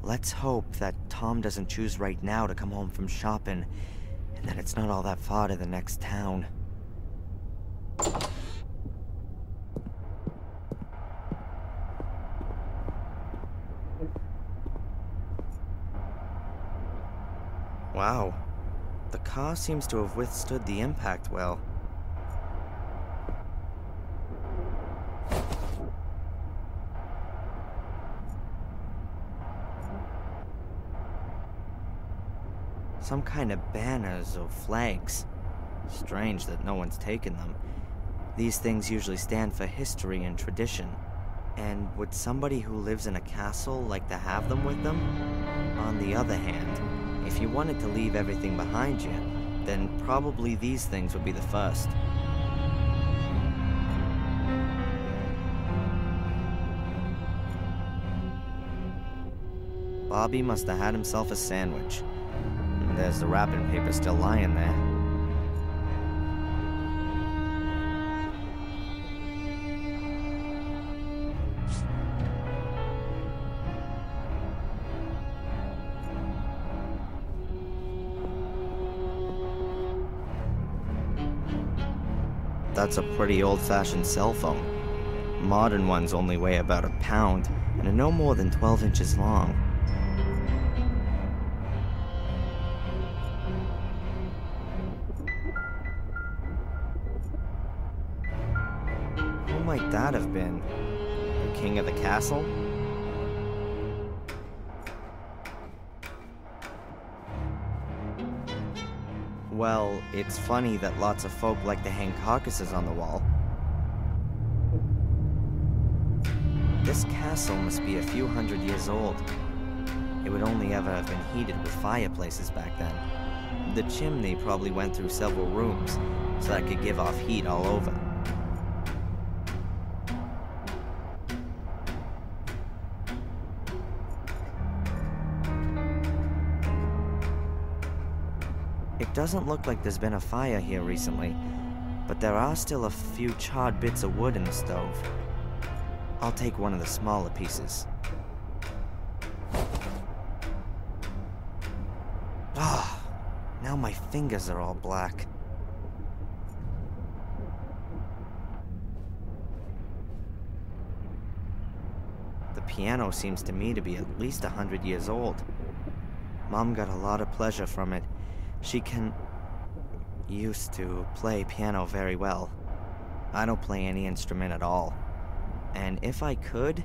Let's hope that Tom doesn't choose right now to come home from shopping, and that it's not all that far to the next town. Wow, the car seems to have withstood the impact well. Some kind of banners or flags. Strange that no one's taken them. These things usually stand for history and tradition. And would somebody who lives in a castle like to have them with them? On the other hand, if you wanted to leave everything behind you, then probably these things would be the first. Bobby must have had himself a sandwich. There's the wrapping paper still lying there. That's a pretty old-fashioned cell phone. Modern ones only weigh about a pound and are no more than 12 inches long. Who might that have been? The king of the castle? Well, it's funny that lots of folk like to hang carcasses on the wall. This castle must be a few hundred years old. It would only ever have been heated with fireplaces back then. The chimney probably went through several rooms, so that it could give off heat all over. It doesn't look like there's been a fire here recently, but there are still a few charred bits of wood in the stove. I'll take one of the smaller pieces. Ah, now my fingers are all black. The piano seems to me to be at least 100 years old. Mom got a lot of pleasure from it. She used to play piano very well. I don't play any instrument at all. And if I could,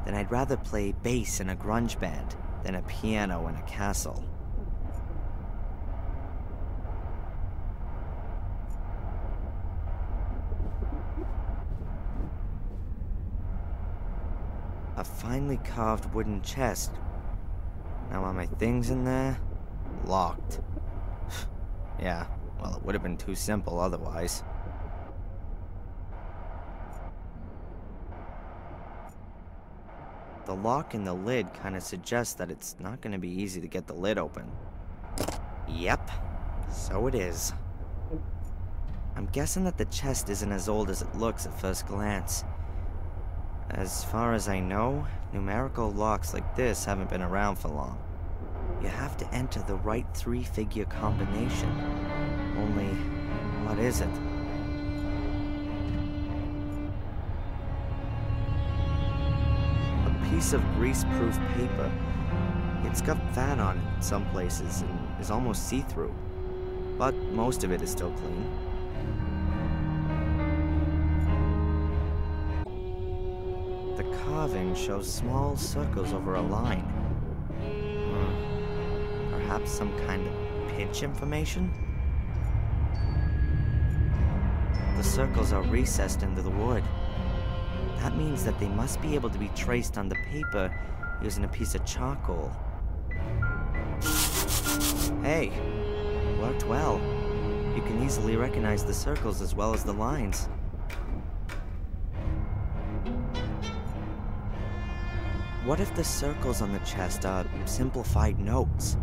then I'd rather play bass in a grunge band than a piano in a castle. A finely carved wooden chest. Now are my things in there? Locked. Yeah, well, it would have been too simple otherwise. The lock in the lid kind of suggests that it's not going to be easy to get the lid open. Yep, so it is. I'm guessing that the chest isn't as old as it looks at first glance. As far as I know, numerical locks like this haven't been around for long. You have to enter the right three-figure combination. Only, what is it? A piece of grease-proof paper. It's got fat on it in some places and is almost see-through. But most of it is still clean. The carving shows small circles over a line. Perhaps some kind of pinch information? The circles are recessed into the wood. That means that they must be able to be traced on the paper using a piece of charcoal. Hey, worked well. You can easily recognize the circles as well as the lines. What if the circles on the chest are simplified notes?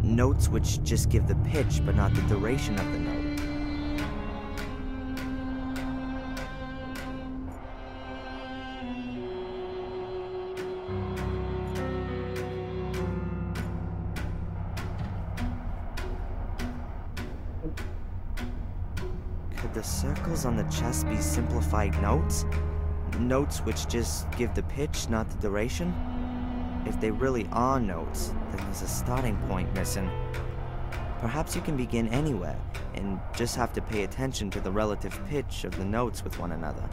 Notes which just give the pitch, but not the duration of the note. Could the circles on the chest be simplified notes? Notes which just give the pitch, not the duration? If they really are notes, then there's a starting point missing. Perhaps you can begin anywhere, and just have to pay attention to the relative pitch of the notes with one another.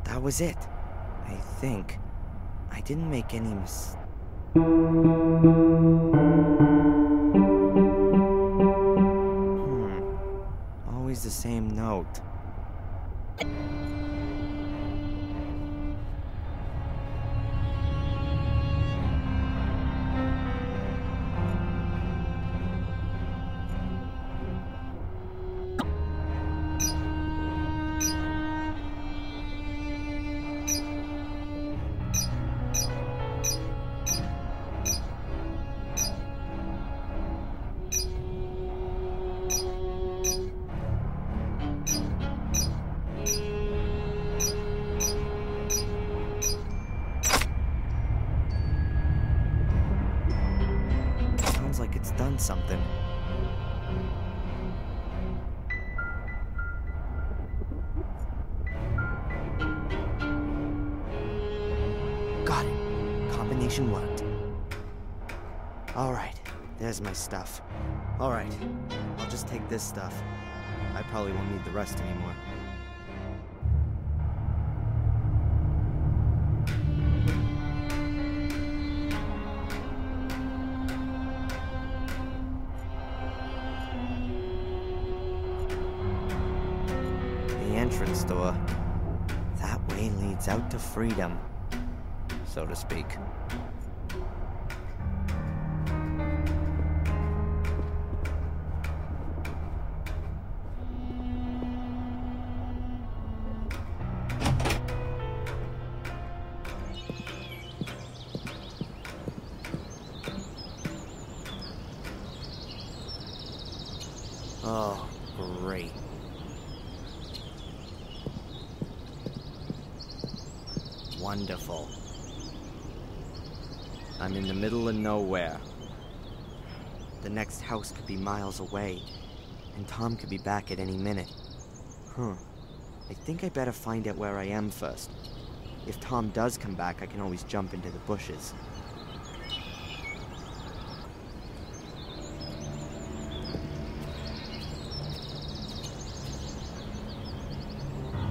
That was it, I think. I didn't make any Always the same note. Like it's done something. Got it. Combination worked. Alright, there's my stuff. Alright, I'll just take this stuff. I probably won't need the rest anymore. Entrance door. That way leads out to freedom, so to speak. Oh, great. Wonderful. I'm in the middle of nowhere. The next house could be miles away, and Tom could be back at any minute. I think I better find out where I am first. If Tom does come back, I can always jump into the bushes.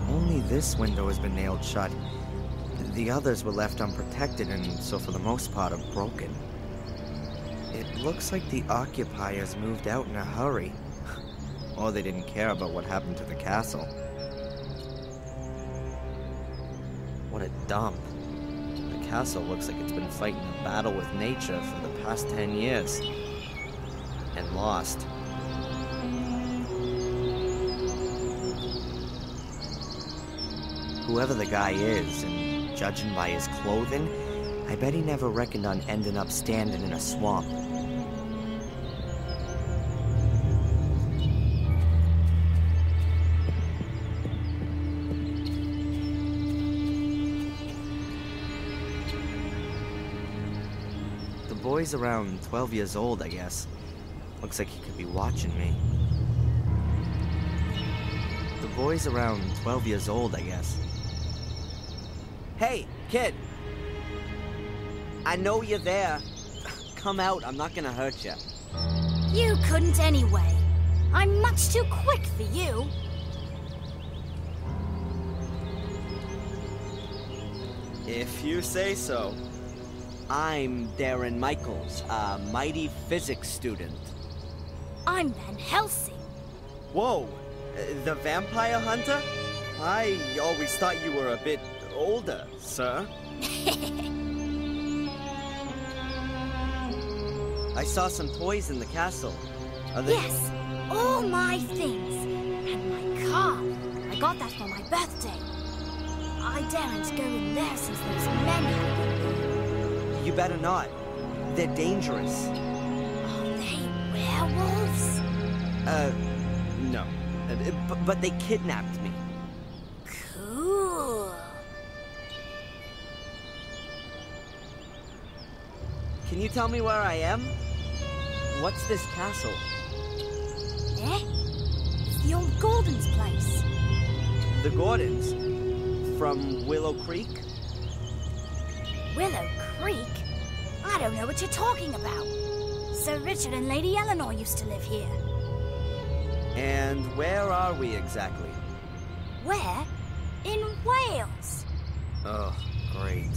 Only this window has been nailed shut. The others were left unprotected and so for the most part are broken. It looks like the occupiers moved out in a hurry. Or they didn't care about what happened to the castle. What a dump. The castle looks like it's been fighting a battle with nature for the past 10 years. And lost. Whoever the guy is, and judging by his clothing, I bet he never reckoned on ending up standing in a swamp. The boy's around 12 years old, I guess. Looks like he could be watching me. The boy's around 12 years old, I guess. Hey, kid! I know you're there. Come out, I'm not gonna hurt you. You couldn't anyway. I'm much too quick for you. If you say so. I'm Darren Michaels, a mighty physics student. I'm Van Helsing. Whoa, the vampire hunter? I always thought you were a bit older, sir. I saw some toys in the castle. Are they... Yes, all my things. And my car. I I got that for my birthday. I daren't go in there since those men have been there. You better not. They're dangerous. Are they werewolves? No. But they kidnapped me. Cool. Can you tell me where I am? What's this castle? Eh? It's the old Gordon's place. The Gordons? From Willow Creek? Willow Creek? I don't know what you're talking about. Sir Richard and Lady Eleanor used to live here. And where are we exactly? Where? In Wales. Oh, great.